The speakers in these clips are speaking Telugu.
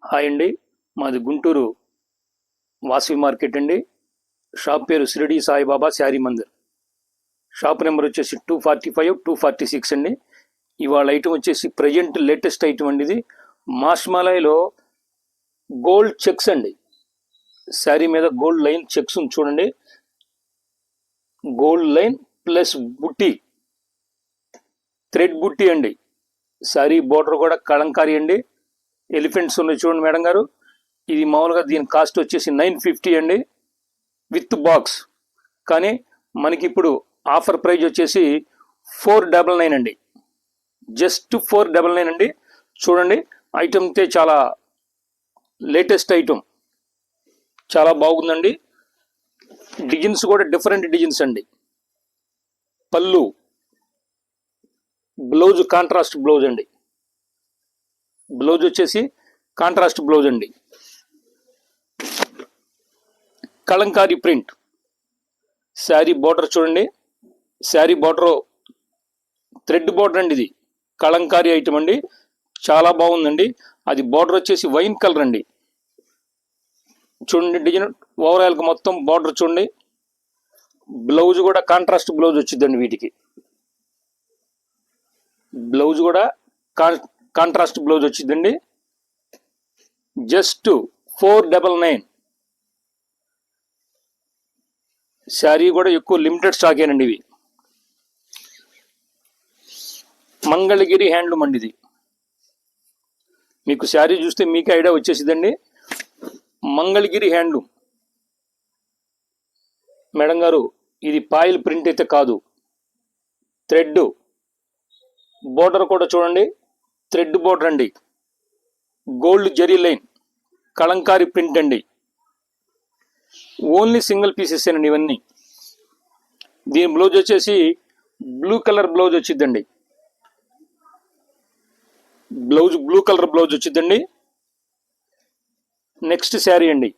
హాయ్ అండి, మాది గుంటూరు వాసవి మార్కెట్ అండి. షాప్ పేరు షిరిడి సాయిబాబా శారీ మందిర్. షాప్ నెంబర్ వచ్చేసి 245, 246 అండి. ఇవాళ ఐటమ్ వచ్చేసి ప్రజెంట్ లేటెస్ట్ ఐటమ్ అండి. ఇది మాస్మలైలో గోల్డ్ చెక్స్ అండి. శారీ మీద గోల్డ్ లైన్ చెక్స్ చూడండి. గోల్డ్ లైన్ ప్లస్ బుట్టి, థ్రెడ్ బుట్టి అండి. శారీ బోర్డర్ కూడా కలంకారీ అండి. ఎలిఫెంట్స్ ఉన్నాయి చూడండి మేడం గారు. ఇది మామూలుగా దీని కాస్ట్ వచ్చేసి 950 అండి విత్ బాక్స్. కానీ మనకి ఇప్పుడు ఆఫర్ ప్రైజ్ వచ్చేసి 499 అండి. జస్ట్ 499 అండి. చూడండి ఐటమ్ అయితే చాలా లేటెస్ట్ ఐటమ్, చాలా బాగుందండి. డిజైన్స్ కూడా డిఫరెంట్ డిజైన్స్ అండి. పళ్ళు, బ్లౌజ్ కాంట్రాస్ట్ బ్లౌజ్ అండి. బ్లౌజ్ వచ్చేసి కాంట్రాస్ట్ బ్లౌజ్ అండి. కలంకారీ ప్రింట్. శారీ బోర్డర్ చూడండి. శారీ బోర్డర్ థ్రెడ్ బోర్డర్ అండి. ఇది కలంకారీ ఐటమ్ అండి, చాలా బాగుందండి. అది బోర్డర్ వచ్చేసి వైన్ కలర్ అండి. చూడండి డిజైన్ ఓవరాల్గా మొత్తం బోర్డర్ చూడండి. బ్లౌజ్ కూడా కాంట్రాస్ట్ బ్లౌజ్ వచ్చిందండి. వీటికి బ్లౌజ్ కూడా కాంట్రాస్ట్ బ్లౌజ్ వచ్చిందండి. జస్ట్ 499. శారీ కూడా ఎక్కువ లిమిటెడ్ స్టాకేనండి. ఇవి మంగళగిరి హ్యాండ్లూమ్ అండి. ఇది మీకు శారీ చూస్తే మీకు ఐడియా వచ్చేసిందండి. మంగళగిరి హ్యాండ్లూమ్. మేడం గారు, ఇది పాయిల్ ప్రింట్ అయితే కాదు, థ్రెడ్ బోర్డర్ కూడా చూడండి. థ్రెడ్ బోర్డర్ అండి. Gold zari line Kalamkari print అండి. ఓన్లీ సింగిల్ పీసెస్ అండి ఇవన్నీ. దీని బ్లౌజ్ వచ్చేసి బ్లూ కలర్ బ్లౌజ్ వచ్చిందండి. బ్లౌజ్ బ్లూ కలర్ బ్లౌజ్ వచ్చిందండి. నెక్స్ట్ శారీ అండి.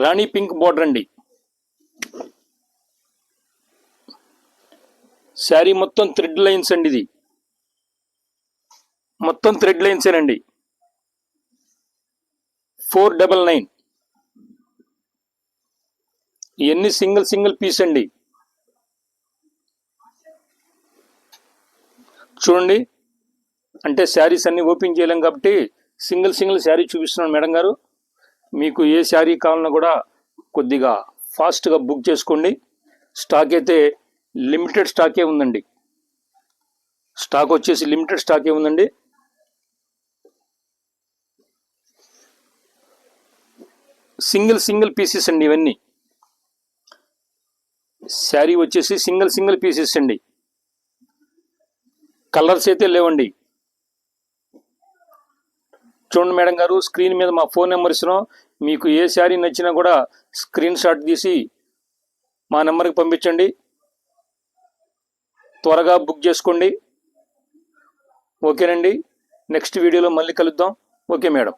రాణి పింక్ బోర్డర్ అండి. శారీ మొత్తం థ్రెడ్ లైన్స్ అండి. ఇది మొత్తం థ్రెడ్ లైన్స్ ఏనండి. 499. ఇవన్నీ సింగిల్ పీస్ అండి. చూడండి, అంటే శారీస్ అన్ని ఓపెన్ చేయలేం కాబట్టి సింగిల్ శారీ చూపిస్తున్నాను మేడం గారు. మీకు ఏ శారీ కావాలన్నా కూడా కొద్దిగా ఫాస్ట్గా బుక్ చేసుకోండి. స్టాక్ అయితే లిమిటెడ్ స్టాకే ఉందండి. స్టాక్ వచ్చేసి లిమిటెడ్ స్టాకే ఉందండి. సింగిల్ పీసెస్ అండి ఇవన్నీ. శారీ వచ్చేసి సింగిల్ పీసెస్ అండి. కలర్స్ అయితే లేవండి. చూడండి మేడం గారు, స్క్రీన్ మీద మా ఫోన్ నెంబర్ ఇస్తున్నాం. మీకు ఏ శారీ నచ్చినా కూడా స్క్రీన్ షాట్ తీసి మా నెంబర్కి పంపించండి. త్వరగా బుక్ చేసుకోండి. ఓకేనండి. నెక్స్ట్ వీడియోలో మళ్ళీ కలుద్దాం. Okay madam.